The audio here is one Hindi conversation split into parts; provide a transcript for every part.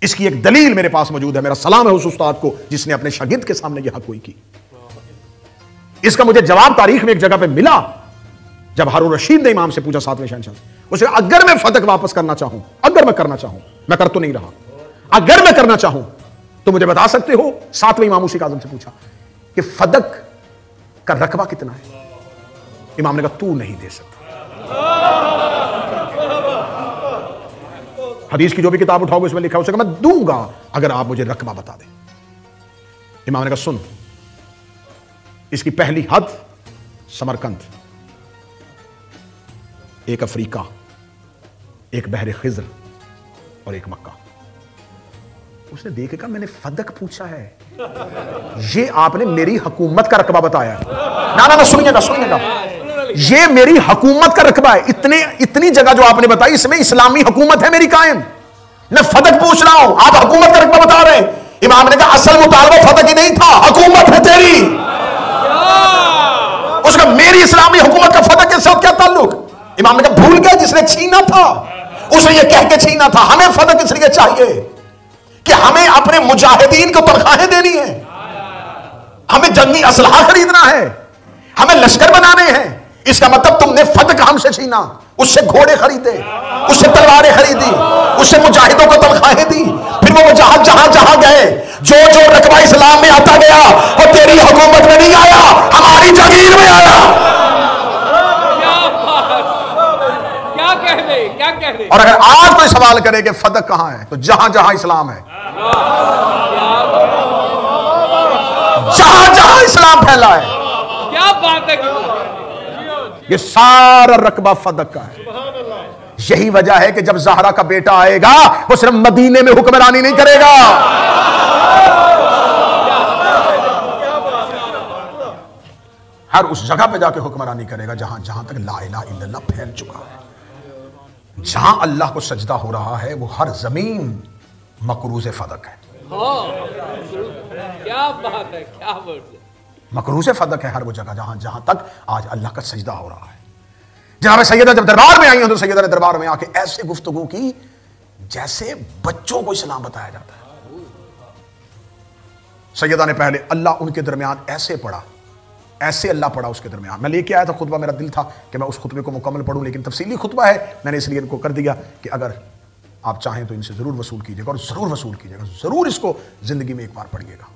इसकी एक दलील मेरे पास मौजूद है। मेरा सलाम है उस उस्ताद को जिसने अपने शागिर्द के सामने यह हक कोई की। इसका मुझे जवाब तारीख में एक जगह पे मिला, जब हारून रशीद ने इमाम से पूछा 7वें शहंशाह से, उसे अगर मैं फदक वापस करना चाहूं, अगर मैं करना चाहूं, मैं कर तो नहीं रहा, अगर मैं करना चाहूं तो मुझे बता सकते हो? 7वें इमाम उसी आजम से पूछा कि फदक का रकबा कितना है? इमाम ने कहा तू नहीं दे सकता। हदीस की जो भी किताब उठाओगे उसमें लिखा हो सके मैं दूंगा अगर आप मुझे रकबा बता दें। इमाम ने कहा सुन, इसकी पहली हद समरकंद, एक अफ्रीका, एक बहरे खिज्र और एक मक्का। उसने देख कहा मैंने फदक पूछा है, ये आपने मेरी हुकूमत का रकबा बताया। ना ना ना सुनिएगा सुनिएगा, ये मेरी हुकूमत का रकबा है। इतनी जगह जो आपने बताई इसमें इस्लामी हुकूमत है मेरी कायम। मैं फदक पूछ रहा हूं, आप हुकूमत का रकबा बता रहे हैं। इमाम ने कहा असल मुतालबा फदक ही नहीं था, हुकूमत है तेरी। उसका मेरी इस्लामी हुकूमत का फदक के साथ क्या ताल्लुक? इमाम ने कहा भूल गया जिसने छीना था उसने ये कह के छीना था। हमें फदक इसलिए चाहिए कि हमें अपने मुजाहिदीन को तनख्वाहें देनी है, हमें जंगी असलहा खरीदना है, हमें लश्कर बनाने हैं। इसका मतलब तुमने फदक हमसे छीना, उससे घोड़े खरीदे, उससे तलवारें खरीदी, उससे मुजाहिदों को तनख्वाहें दी, फिर वो जहां जहां जहां गए, जो जो रकबा इस्लाम में आता गया वो तेरी हुकूमत में नहीं आया, हमारी जागीर में आया। क्या कह रहे? और अगर आज कोई सवाल करे कि फदक कहां है, तो जहां जहां इस्लाम है, जहां जहां इस्लाम फैला है। क्या बात है? ये सारा रकबा फदक का है। यही वजह है कि जब ज़हरा का बेटा आएगा वो सिर्फ मदीने में हुक्मरानी नहीं करेगा, हर उस जगह पे जाके हुक्मरानी करेगा जहां जहां तक ला इलाहा इल्लल्लाह फैल चुका है। जहां अल्लाह को सजदा हो रहा है वो हर जमीन मकरूज फदक है। क्या बात है, क्या बात है। मकरूज फदक है हर वो जगह जहां जहां तक आज अल्लाह का सजदा हो रहा है। जनाब सैयदा जब दरबार में आई हैं तो सैयदा ने दरबार में आके ऐसे गुफ्तगू की जैसे बच्चों को इस्लाम बताया जाता है। सैयदा ने पहले अल्लाह उनके दरमियान ऐसे पढ़ा, ऐसे अल्लाह पढ़ा उसके दरमियान। मैं लेके आया था खुतबा, मेरा दिल था कि मैं उस खुतबे को मुकम्मल पढ़ूं, लेकिन तफसीली खुतबा है, मैंने इसलिए इनको कर दिया कि अगर आप चाहें तो इनसे जरूर वसूल कीजिएगा, और जरूर वसूल कीजिएगा, जरूर इसको जिंदगी में एक बार पढ़िएगा।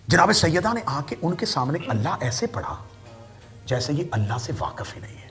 जनाब सैयदा ने आके उनके सामने अल्लाह ऐसे पढ़ा जैसे ये अल्लाह से वाकिफ ही नहीं है।